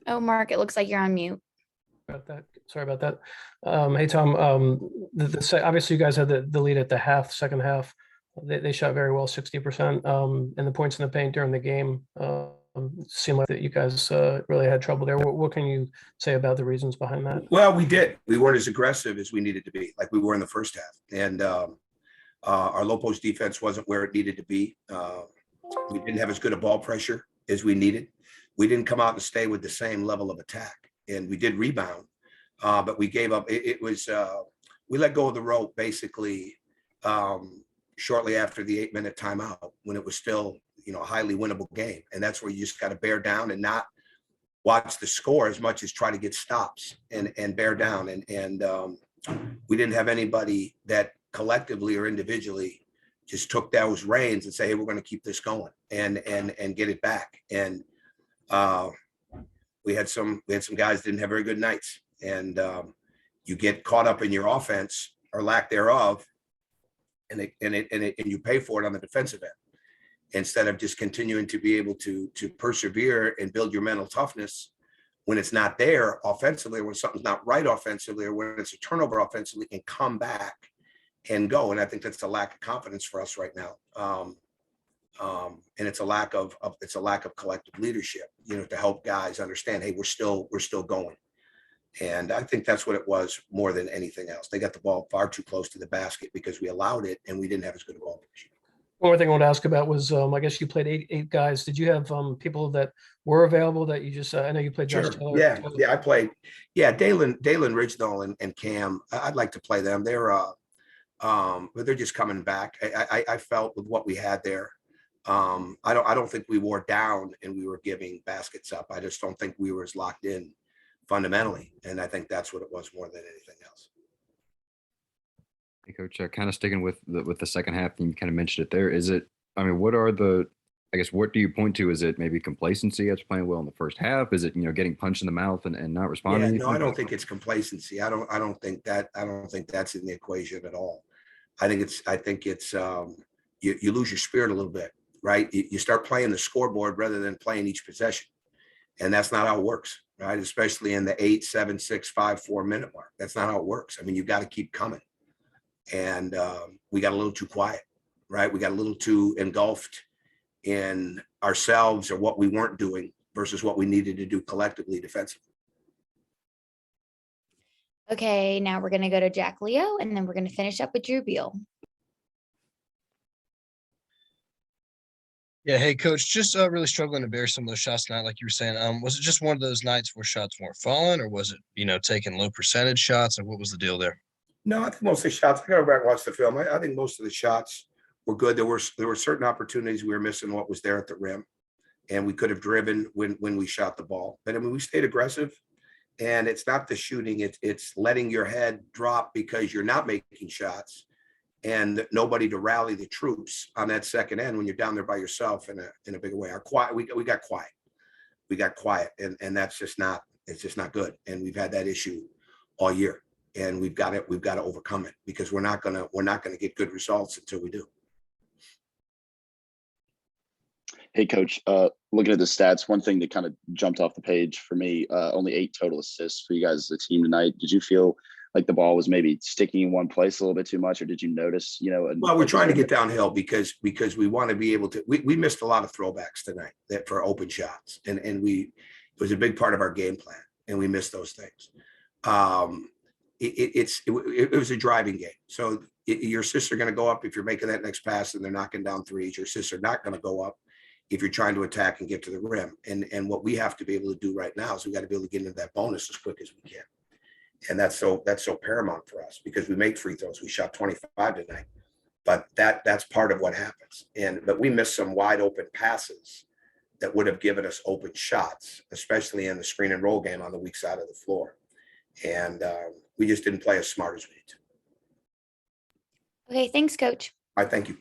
Oh, Mark, it looks like you're on mute. About that. Sorry about that. Hey, Tom, obviously you guys had the lead at the second half. They shot very well, 60%. And the points in the paint during the game seemed like that you guys really had trouble there. What can you say about the reasons behind that? Well, we did. We weren't as aggressive as we needed to be, like we were in the first half. And our low post defense wasn't where it needed to be. We didn't have as good a ball pressure as we needed. We didn't come out and stay with the same level of attack. And we did rebound, but we gave up. We let go of the rope basically shortly after the 8-minute timeout when it was still, a highly winnable game. And that's where you just got to bear down and not watch the score as much as try to get stops and bear down. And we didn't have anybody that collectively or individually just took those reins and say, hey, we're going to keep this going and get it back. And we had some guys didn't have very good nights, and you get caught up in your offense or lack thereof, and you pay for it on the defensive end instead of just continuing to be able to persevere and build your mental toughness when it's not there offensively, or when something's not right offensively, or when it's a turnover offensively, and come back and go. And I think that's a lack of confidence for us right now. And it's a lack of collective leadership, to help guys understand, hey, we're still going. And I think that's what it was more than anything else. They got the ball far too close to the basket because we allowed it, and we didn't have as good a ball position. One more thing I want to ask about was, I guess you played eight guys. Did you have people that were available that you just, I know you played Josh Sure. Taylor. Yeah, I played. Yeah, Dalen Ridgedale and Cam. I'd like to play them. But they're just coming back. I felt with what we had there. I don't think we wore down and we were giving baskets up. I just don't think we were as locked in fundamentally. And I think that's what it was more than anything else. Hey, Coach, kind of sticking with the second half, and you kind of mentioned it there. What do you point to? Is it maybe complacency after playing well in the first half? Is it, getting punched in the mouth and not responding? Yeah, no, I don't think it's complacency. I don't think that's in the equation at all. I think it's you lose your spirit a little bit, right? You start playing the scoreboard rather than playing each possession. And that's not how it works, right? Especially in the 8, 7, 6, 5, 4 minute mark. That's not how it works. I mean, you've got to keep coming. And we got a little too quiet, right? We got a little too engulfed in ourselves or what we weren't doing versus what we needed to do collectively defensively. Okay, now we're going to go to Jack Leo, and then we're going to finish up with Drew Beal. Yeah, hey, Coach, just really struggling to bear some of those shots tonight, like you were saying. Was it just one of those nights where shots weren't falling, or was it, taking low percentage shots, and what was the deal there? No, I think most of the shots, I gotta go back and watch the film. I think most of the shots were good. There were certain opportunities we were missing what was there at the rim, and we could have driven when we shot the ball. But I mean, we stayed aggressive, and it's not the shooting, it's letting your head drop because you're not making shots, and nobody to rally the troops on that second end when you're down there by yourself in a bigger way. We got quiet, and that's just not, it's just not good. And we've had that issue all year, and we've got to overcome it, because we're not gonna get good results until we do. Hey, Coach, looking at the stats, one thing that kind of jumped off the page for me, only 8 total assists for you guys as a team tonight. Did you feel like the ball was maybe sticking in one place a little bit too much, or did you notice, Well, we're trying to get downhill because we want to be able to, we missed a lot of throwbacks tonight for open shots, and it was a big part of our game plan, and we missed those things. It was a driving game. So your assists are going to go up if you're making that next pass and they're knocking down threes. Your assists are not going to go up if you're trying to attack and get to the rim. And what we have to be able to do right now is we got to be able to get into that bonus as quick as we can. And that's so paramount for us, because we make free throws. We shot 25 tonight, but that's part of what happens. But we missed some wide open passes that would have given us open shots, especially in the screen and roll game on the weak side of the floor. And we just didn't play as smart as we need to. Okay, thanks, Coach. All right, thank you.